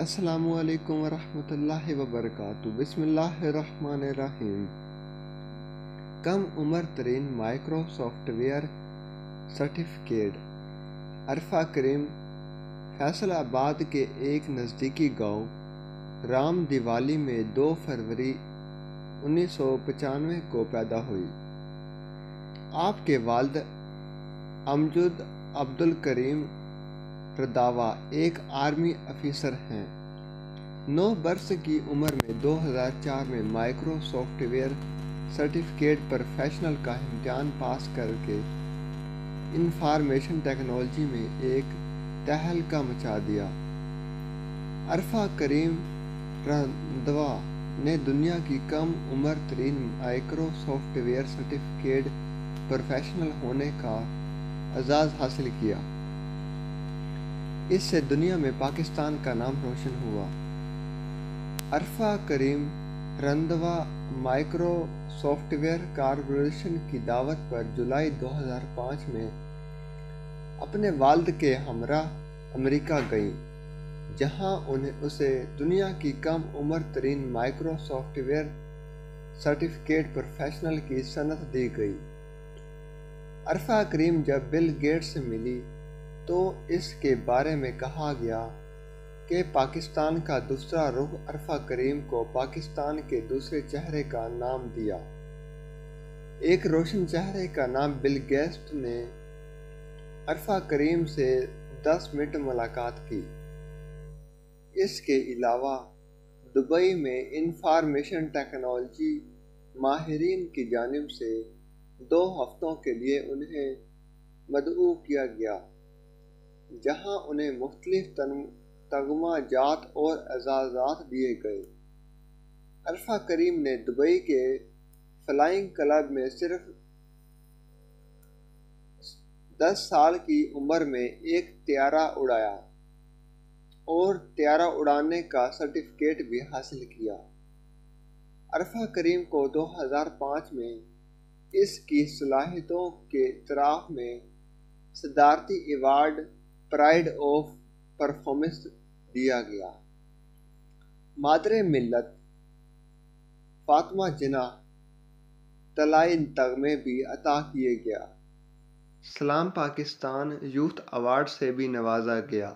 السلام علیکم ورحمۃ اللہ وبرکاتہ۔ بسم اللہ الرحمن الرحیم۔ کم عمر ترین micro software certificate. Arfa Karim Faisal آباد کے ایک نزدیکی گاؤں رام دیوالی میں 2 فروری 1995 کو پیدا ہوئی۔ آپ کے والد امجد عبدالکریم رنداوا ایک آرمی افسر ہیں۔ 9 برس کی عمر میں 2004 میں micro software certificate professional کا امتحان پاس کر کے انفارمیشن ٹیکنالوجی میں ایک تہلکہ مچا دیا۔ عرفہ کریم رنداوا نے دنیا کی کم عمر ترین micro software certificate professional ہونے کا اعزاز حاصل کیا۔ اس سے دنیا میں پاکستان کا نام روشن ہوا۔ عرفہ کریم Randhawa micro soft where corporation کی دعوت پر جولائی 2005 میں اپنے والد کے ہمراہ امریکہ گئیں، جہاں اسے دنیا کی کم عمر ترین micro software certificate professional کی سند دی گئی۔ عرفہ کریم جب بل گیٹس سے ملی تو اس کے بارے میں کہا گیا کہ پاکستان کا دوسرا رخ عرفہ کریم کو پاکستان کے دوسرے چہرے کا نام دیا۔ ایک روشن چہرے کا نام بل گیٹس نے عرفہ کریم سے 10 منٹ ملاقات کی۔ اس کے علاوہ دبئی میں انفارمیشن ٹیکنالوجی ماہرین کی جانب سے 2 ہفتوں کے لیے انہیں مدعو کیا گیا، جہاں انہیں مختلف تمغہ جات اور اعزازات دیے گئے۔ عرفہ کریم نے دبئی کے فلائنگ کلب میں صرف 10 سال کی عمر میں ایک طیارہ اڑایا اور طیارہ اڑانے کا سرٹیفکیٹ بھی حاصل کیا۔ عرفہ کریم کو 2005 میں اس کی صلاحیتوں کے اعتراف میں صدارتی ایوارڈ پرائڈ آف پرفارمنس دیا گیا۔ مادر ملت فاطمہ جناح طلائی تمغے بھی عطا کیا گیا۔ سلام پاکستان یوتھ ایوارڈ سے بھی نوازا گیا۔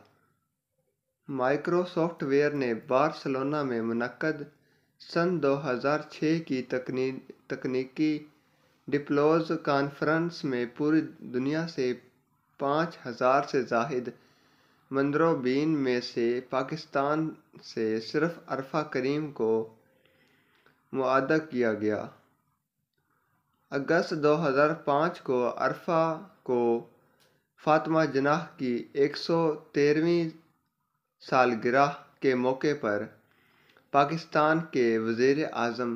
مائکرو سافٹ ویئر نے بارسلونا میں منعقد سن 2006 کی تکنیکی ڈیولپرز کانفرنس میں پوری دنیا سے 5000 سے زائد مندوبین میں سے پاکستان سے صرف عرفہ کریم کو معطل کیا گیا۔ اگست 2005 کو عرفہ کو فاطمہ جناح کی 113ویں سالگرہ کے موقع پر پاکستان کے وزیر اعظم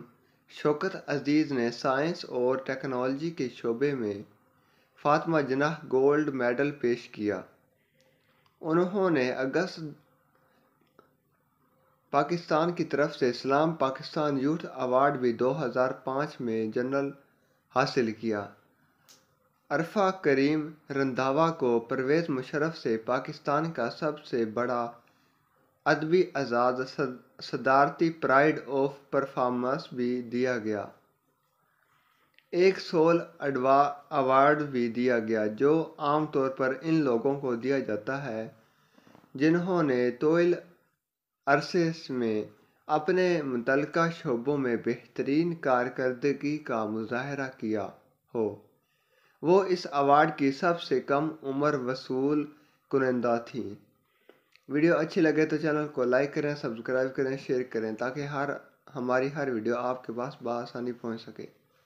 شوکت عزیز نے سائنس اور ٹیکنالوجی کے شعبے میں فاطمہ جناح گولڈ میڈل پیش کیا۔ انہوں نے اگست پاکستان کی طرف سے سلام پاکستان یوتھ ایوارڈ بھی 2005 میں جنرل حاصل کیا۔ عرفہ کریم رنداوا کو پرویز مشرف سے پاکستان کا سب سے بڑا ادبی اعزاز صدارتی پرائڈ آف پرفارمنس بھی دیا گیا۔ ایک سول ایوارڈ بھی دیا گیا، جو عام طور پر ان لوگوں کو دیا جاتا ہے جنہوں نے طویل عرصے میں اپنے متعلقہ شعبوں میں بہترین کارکردگی کا مظاہرہ کیا ہو۔ وہ اس ایوارڈ کی سب سے کم عمر وصول کنندہ تھیں۔ ویڈیو اچھی لگے تو چینل کو لائک کریں، سبسکرائب کریں، شیئر کریں تاکہ ہماری ہر ویڈیو آپ کے پاس بآسانی پہنچ سکے۔